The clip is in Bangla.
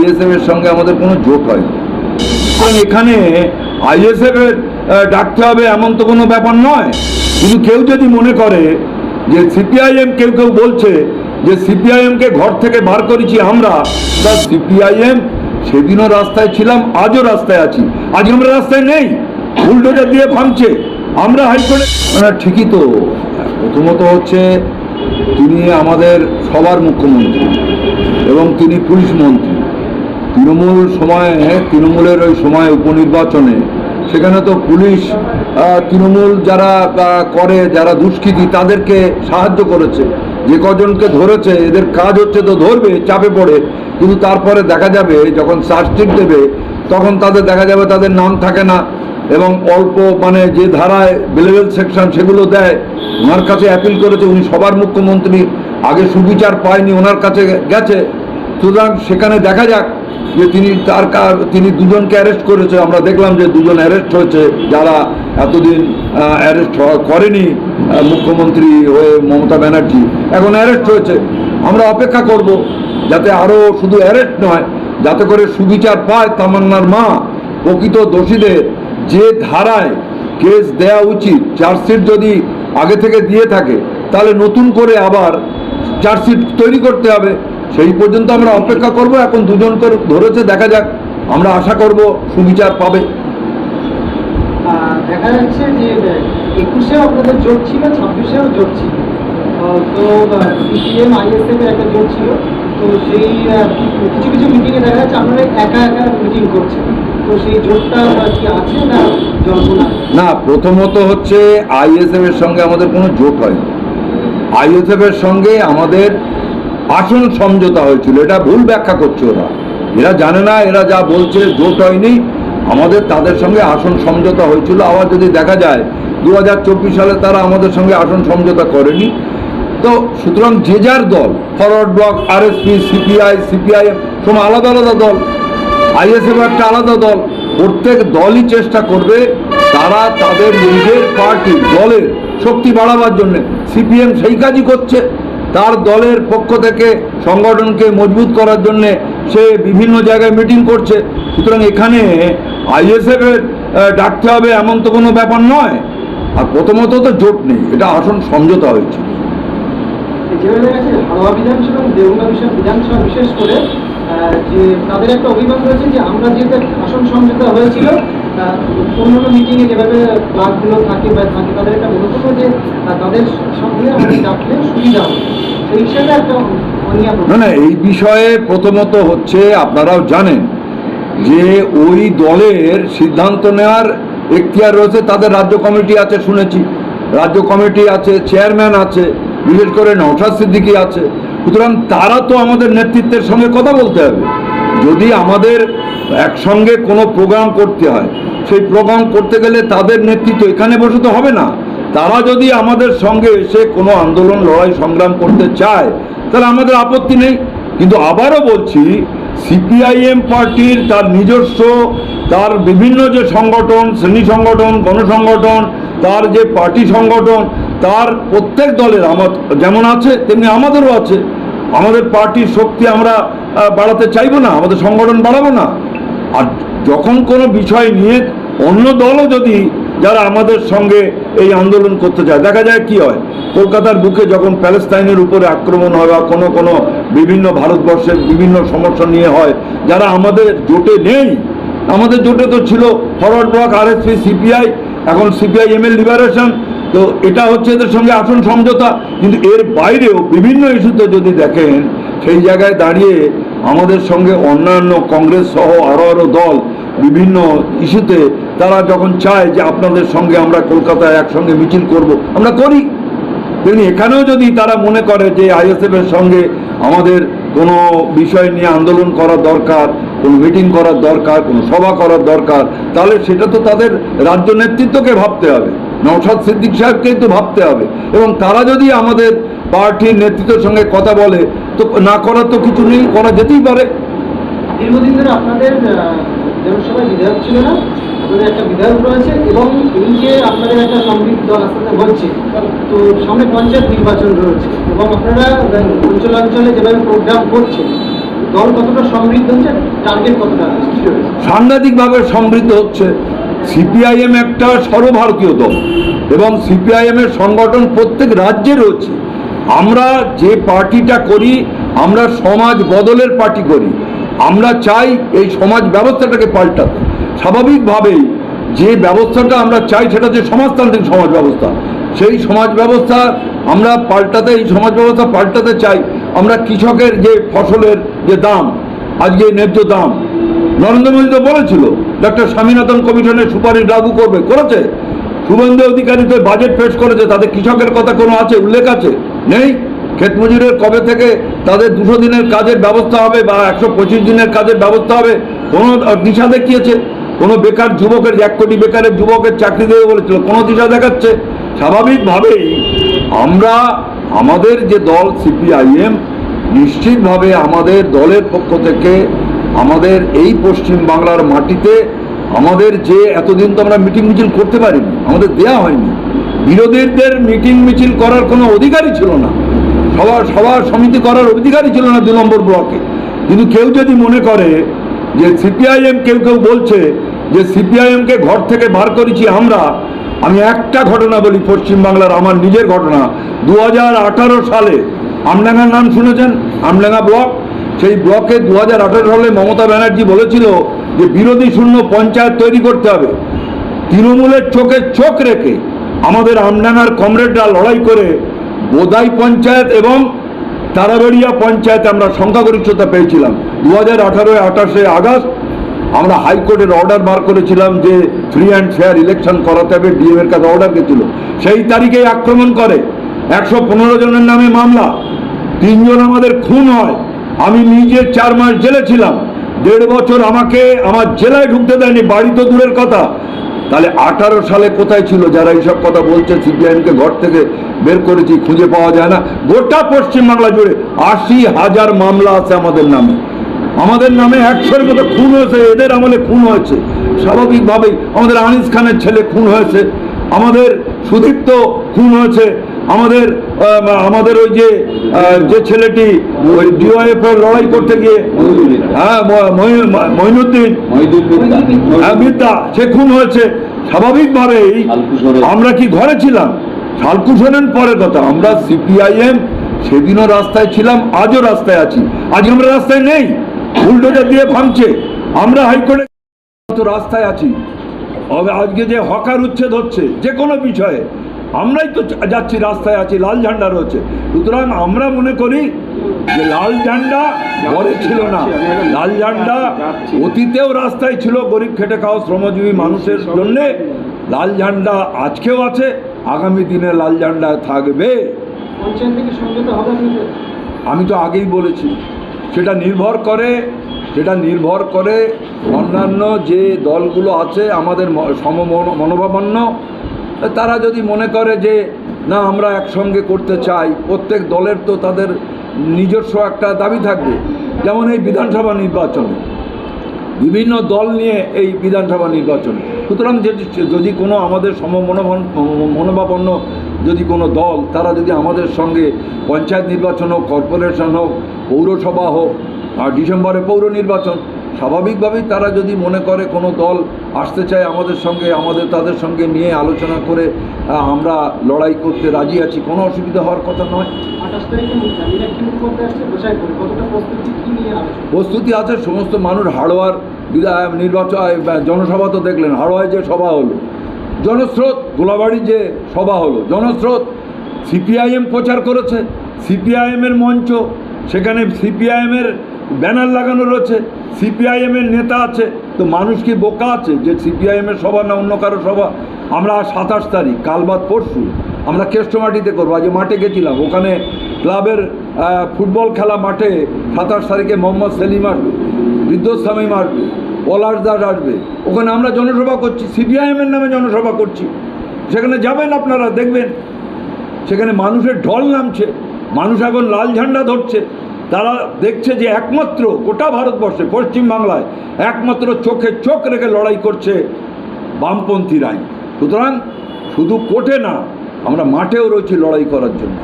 আইএসএফ এর সঙ্গে আমাদের কোনো জোট হয়। এখানে আইএসএফ এর ডাকতে হবে এমন তো কোনো ব্যাপার নয়। কিন্তু কেউ যদি মনে করে যে সিপিআইএম, কেউ কেউ বলছে যে সিপিআইএমকে ঘর থেকে বার করেছি আমরা, তা সিপিআইএম সেদিনও রাস্তায় ছিলাম, আজও রাস্তায় আছি, আজ আমরা রাস্তায় নেই, বুলডোজার দিয়ে ভাঙছে। আমরা হাইকোর্টে ঠিকই তো। প্রথমত হচ্ছে তিনি আমাদের সবার মুখ্যমন্ত্রী এবং তিনি পুলিশ মন্ত্রী। তৃণমূলের ওই সময় উপনির্বাচনে সেখানে তো পুলিশ তৃণমূল যারা করে, যারা দুষ্কৃতী, তাদেরকে সাহায্য করেছে। যে কজনকে ধরেছে এদের কাজ হচ্ছে তো ধরবে, চাপে পড়ে, কিন্তু তারপরে দেখা যাবে যখন চার্জশিট দেবে তখন তাদের দেখা যাবে তাদের নাম থাকে না, এবং অল্প যে ধারায় বেলেবেল সেকশন সেগুলো দেয়। ওনার কাছে অ্যাপিল করেছে, উনি সবার মুখ্যমন্ত্রী, আগে সুবিচার পায়নি, ওনার কাছে গেছে। সুতরাং সেখানে দেখা যাক যে তিনি দুজনকে অ্যারেস্ট করেছে। আমরা দেখলাম যে দুজন অ্যারেস্ট হয়েছে, যারা এতদিন অ্যারেস্ট করেনি মুখ্যমন্ত্রী হয়ে মমতা ব্যানার্জি, এখন অ্যারেস্ট হয়েছে। আমরা অপেক্ষা করব যাতে আরও শুধু অ্যারেস্ট নয়, যাতে করে সুবিচার পায় তামান্নার মা। প্রকৃত দোষীদের যে ধারায় কেস দেওয়া উচিত, চার্জশিট যদি আগে থেকে দিয়ে থাকে তাহলে নতুন করে আবার চার্জশিট তৈরি করতে হবে। সেই পর্যন্ত আমরা অপেক্ষা করব। এখন দুজন করে ধরেছে, দেখা যাক, আমরা আশা করব সুবিচার পাবে। দেখা যাচ্ছে যে 21-এও আপনাদের জোট ছিল, 26-এও জোট ছিল, তো সিপিএম আইএসএফ এর একটা জোট ছিল। তো সেই কিছু কিছু মিটিংয়ে দেখা যাচ্ছে আপনারা একা একা মিটিং করছেন, তো সেই জোটটা কি আছে না জল্পনা? না, প্রথমত হচ্ছে আইএসএফ এর সঙ্গে আমাদের কোনো জোট হয়নি। আইএসএফ এর সঙ্গে আমাদের আসন সমঝোতা হয়েছিল। এটা ভুল ব্যাখ্যা করছে ওরা, এরা জানে না, এরা যা বলছে জোট হয়নি। আমাদের তাদের সঙ্গে আসন সমঝোতা হয়েছিল। আবার যদি দেখা যায় 2024 সালে তারা আমাদের সঙ্গে আসন সমঝোতা করেনি। তো সুতরাং যে যার দল, forward block, RSP, CPI, CPIM, সব আলাদা আলাদা দল, আইএসএফ একটা আলাদা দল। প্রত্যেক দলই চেষ্টা করবে তারা তাদের নিজের পার্টি দলের শক্তি বাড়াবার জন্য। সিপিএম সেই কাজই করছে, তার দলের পক্ষ থেকে সংগঠনকে মজবুত করার জন্য সে বিভিন্ন জায়গায় মিটিং করছে। সুতরাং এখানে আইএসএফ এর ডাকতে হবে এমন তো কোনো ব্যাপার নয়। আর প্রথমত তো জোট নেই, এটা আসন সমঝোতা হয়েছে। হাওড়া বিধানসভা এবং দেওঘর বিধানসভা বিশেষ করে যে তাদের একটা অভিযোগ রয়েছে যে আমরা যেহেতু আসন সমঝোতা হয়েছিল, অন্যান্য মিটিংয়ে যেভাবে ক্লাবগুলো থাকে বা থাকে, তাদের একটা মন্তব্য যে তাদের সঙ্গে আমাদের ডাকলে সুবিধা হবে, সেই হিসাবে একটা না, এই বিষয়ে প্রথমত হচ্ছে আপনারাও জানেন যে ওই দলের সিদ্ধান্ত নেওয়ার এখতিয়ার রয়েছে, তাদের রাজ্য কমিটি আছে, শুনেছি রাজ্য কমিটি আছে, চেয়ারম্যান আছে, বিশেষ করে নওশাদ সিদ্দিকী আছে। সুতরাং তারা তো আমাদের নেতৃত্বের সঙ্গে কথা বলতে হবে। যদি আমাদের একসঙ্গে কোনো প্রোগ্রাম করতে হয়, সেই প্রোগ্রাম করতে গেলে তাদের নেতৃত্ব এখানে বসে তো হবে না। তারা যদি আমাদের সঙ্গে এসে কোনো আন্দোলন, লড়াই, সংগ্রাম করতে চায় তাহলে আমাদের আপত্তি নেই। কিন্তু আবারও বলছি, সিপিআইএম পার্টির তার নিজস্ব, তার বিভিন্ন যে সংগঠন, শ্রেণী সংগঠন, গণসংগঠন, তার যে পার্টি সংগঠন, তার প্রত্যেক দলের যেমন আছে তেমনি আমাদেরও আছে। আমাদের পার্টির শক্তি আমরা বাড়াতে চাইবো না, আমাদের সংগঠন বাড়াবো না। আর যখন কোনো বিষয় নিয়ে অন্য দলও যদি যারা আমাদের সঙ্গে এই আন্দোলন করতে চায়, দেখা যায় কি হয়, কলকাতার বুকে যখন প্যালেস্তাইনের উপরে আক্রমণ হয় বা কোনো বিভিন্ন ভারতবর্ষের বিভিন্ন সমস্যা নিয়ে হয়, যারা আমাদের জোটে নেই, আমাদের জোটে তো ছিল ফরওয়ার্ড ব্লক, আরএসপি, সিপিআই, এখন সিপিআইএম এর লিবারেশন, তো এটা হচ্ছে এদের সঙ্গে আসন সমঝোতা। কিন্তু এর বাইরেও বিভিন্ন ইস্যুতে যদি দেখেন, সেই জায়গায় দাঁড়িয়ে আমাদের সঙ্গে অন্যান্য কংগ্রেস সহ আরও দল বিভিন্ন ইস্যুতে তারা যখন চায় যে আপনাদের সঙ্গে আমরা কলকাতায় একসঙ্গে মিছিল করব, আমরা করি। তেমনি এখানেও যদি তারা মনে করে যে আইএসএফ এর সঙ্গে আমাদের কোনো বিষয় নিয়ে আন্দোলন করার দরকার, কোনো মিটিং করার দরকার, কোনো সভা করার দরকার, তাহলে সেটা তো তাদের রাজ্য নেতৃত্বকে ভাবতে হবে, নওশাদ সিদ্দিক সাহেবকেই তো ভাবতে হবে। এবং তারা যদি আমাদের পার্টির নেতৃত্বের সঙ্গে কথা বলে, তো না করার তো কিছু নেই, করা যেতেই পারে। দীর্ঘদিন ধরে আপনাদের জনসভায় বিধায়ক ছিল না, আপনাদের একটা বিধায়ক রয়েছে, এবং এই যে আপনাদের একটা সমৃদ্ধ দল আসতে হচ্ছে, তো সামনে পঞ্চায়েত নির্বাচন রয়েছে, এবং আপনারা অঞ্চলে যেভাবে প্রোগ্রাম করছেন, দল কতটা সমৃদ্ধ হচ্ছে, টার্গেট কতটা সৃষ্টি হয়েছে? সাংঘাতিকভাবে সমৃদ্ধ হচ্ছে। সিপিআইএম একটা সর্বভারতীয় দল এবং সিপিআইএমের সংগঠন প্রত্যেক রাজ্যে রয়েছে। আমরা যে পার্টিটা করি, আমরা সমাজ বদলের পার্টি করি। আমরা চাই এই সমাজ ব্যবস্থাটাকে পাল্টাতে। স্বাভাবিকভাবেই যে ব্যবস্থাটা আমরা চাই সেটা যে সমাজতান্ত্রিক সমাজ ব্যবস্থা, সেই সমাজ ব্যবস্থা আমরা পাল্টাতে, এই সমাজ ব্যবস্থা পাল্টাতে চাই। আমরা কৃষকের যে ফসলের যে দাম, আজকে ন্যায্য দাম, নরেন্দ্র মোদী তো বলেছিল ডক্টর স্বামীনাথন কমিশনের সুপারিশ লাগু করবে, করেছে। শুভেন্দু অধিকারী তো বাজেট পেশ করেছে, তাদের কৃষকের কথা কোনো আছে, উল্লেখ আছে? নেই। ক্ষেত মজুরের কবে থেকে তাদের 200 দিনের কাজের ব্যবস্থা হবে বা 125 দিনের কাজের ব্যবস্থা হবে, কোনো দিশা দেখিয়েছে? কোনো বেকার যুবকের, 1 কোটি বেকারের যুবকের চাকরি দেবে বলেছিল, কোনো দিশা দেখাচ্ছে? স্বাভাবিকভাবেই আমরা, আমাদের যে দল সিপিআইএম, নিশ্চিতভাবে আমাদের দলের পক্ষ থেকে আমাদের এই পশ্চিম বাংলার মাটিতে আমাদের যে এতদিন তো আমরা মিটিং মিছিল করতে পারিনি, আমাদের দেয়া হয়নি। বিরোধীদের মিটিং মিছিল করার কোনো অধিকারই ছিল না, সভা সমিতি করার অধিকারই ছিল না 2 নম্বর ব্লকে। কিন্তু কেউ যদি মনে করে যে সিপিআইএম, কেউ বলছে যে সিপিআইএমকে ঘর থেকে বার করেছি আমরা, আমি একটা ঘটনা বলি পশ্চিমবাংলার, আমার নিজের ঘটনা। 2018 সালে আমডাঙ্গার নাম শুনেছেন? আমডাঙ্গা ব্লক, সেই ব্লকে 2018 সালে মমতা ব্যানার্জি বলেছিল যে বিরোধী শূন্য পঞ্চায়েত তৈরি করতে হবে। তৃণমূলের চোখে চোখ রেখে আমাদের আমডাঙ্গার কমরেডরা লড়াই করে বোদাই পঞ্চায়েত এবং তারাবাড়িয়া পঞ্চায়েতে আমরা সংখ্যাগরিষ্ঠতা পেয়েছিলাম। 2018 আগস্ট আমরা হাইকোর্টের অর্ডার বার করেছিলাম যে ফ্রি অ্যান্ড ফেয়ার ইলেকশন করাতে হবে, ডিএম এর কাছে অর্ডার গেছিল। সেই তারিখেই আক্রমণ করে, 115 জনের নামে মামলা, 3 জন আমাদের খুন হয়। আমি নিজে 4 মাস জেলে ছিলাম, 1.5 বছর আমাকে আমার জেলায় ঢুকতে দেয়নি, বাড়ি তো দূরের কথা। তাহলে 18 সালে কোথায় ছিল যারা এইসব কথা বলছে? সিপিআইএমকে ঘর থেকে বের করেছি, খুঁজে পাওয়া যায় না। গোটা পশ্চিমবাংলা জুড়ে 80,000 মামলা আছে আমাদের নামে, আমাদের নামে 100-এর মতো খুন হয়েছে, এদের আমলে খুন হয়েছে। স্বাভাবিকভাবেই আমাদের আনিস খানের ছেলে খুন হয়েছে, আমাদের সুদীপ্ত খুন হয়েছে, আমাদের ওই যে ছেলেটি ওই ডিওএফ এর লড়াই করতে গিয়ে, হ্যাঁ মঈনুদ্দিন, হ্যাঁ বিদ্যা, সে খুন হয়েছে। স্বাভাবিকভাবেই আমরা কি ঘরে ছিলাম? সালকুশনের পরের কথা। আমরা সিপিআইএম সেদিনও রাস্তায় ছিলাম, আজও রাস্তায় আছি। আজ আমরা রাস্তায় নেই, বুলডোজার দিয়ে ভাঙছে। আমরা হাইকোর্টে তো রাস্তায় আছি। আজকে যে হকার উচ্ছেদ হচ্ছে যে কোনো বিষয়ে, আমরাই তো যাচ্ছি, রাস্তায় আছি, লাল ঝান্ডা রয়েছে। সুতরাং আমরা মনে করি যে লাল ঝান্ডা ঘরে ছিল না, লাল ঝান্ডা অতীতেও রাস্তায় ছিল গরিব খেটে খাওয়া শ্রমজীবী মানুষের জন্যে। লাল ঝান্ডা আজকেও আছে, আগামী দিনে লাল ঝান্ডা থাকবে। আমি তো আগেই বলেছি, সেটা নির্ভর করে অন্যান্য যে দলগুলো আছে আমাদের মনোভাবাপন্ন, তারা যদি মনে করে যে না আমরা একসঙ্গে করতে চাই, প্রত্যেক দলের তো তাদের নিজস্ব একটা দাবি থাকবে। যেমন এই বিধানসভা নির্বাচনে বিভিন্ন দল নিয়ে এই বিধানসভা নির্বাচনে, সুতরাং যদি কোনো আমাদের মনোভাবাপন্ন যদি কোনো দল, তারা যদি আমাদের সঙ্গে পঞ্চায়েত নির্বাচন হোক, কর্পোরেশন হোক, পৌরসভা হোক, আর ডিসেম্বরে পৌর নির্বাচন, স্বাভাবিকভাবেই তারা যদি মনে করে কোনো দল আসতে চায় আমাদের সঙ্গে, তাদের সঙ্গে নিয়ে আলোচনা করে আমরা লড়াই করতে রাজি আছি, কোনো অসুবিধা হওয়ার কথা নয়। প্রস্তুতি আছে, সমস্ত মানুষ। হাড়োয়ার নির্বাচন জনসভা তো দেখলেন, হাড়োয়ায় যে সভা হলো, জনস্রোত, গোলাবাড়ির যে সভা হলো, জনস্রোত। সিপিআইএম প্রচার করেছে, সিপিআইএমের মঞ্চ, সেখানে সিপিআইএমের ব্যানার লাগানো রয়েছে, সিপিআইএমের নেতা আছে। তো মানুষ কি বোকা আছে যে সিপিআইএমের সভা না অন্য কারো সভা? আমরা 27 তারিখ, কাল বাদ পরশু আমরা কেষ্টমাটিতে করবো। আজ মাঠে গেছিলাম, ওখানে ক্লাবের ফুটবল খেলা মাঠে 27 তারিখে মোহাম্মদ সেলিম আসবে, বিদ্যুৎ শামীম আসবে, পলাশ দাস আসবে। ওখানে আমরা জনসভা করছি, সিপিআইএমের নামে জনসভা করছি। সেখানে যাবেন, আপনারা দেখবেন সেখানে মানুষের ঢল নামছে, মানুষ এখন লাল ঝান্ডা ধরছে। তারা দেখছে যে একমাত্র গোটা ভারতবর্ষে, পশ্চিমবাংলায় একমাত্র চোখে চোখ রেখে লড়াই করছে বামপন্থীরাই। সুতরাং শুধু কোর্টে না, আমরা মাঠেও রয়েছি লড়াই করার জন্য।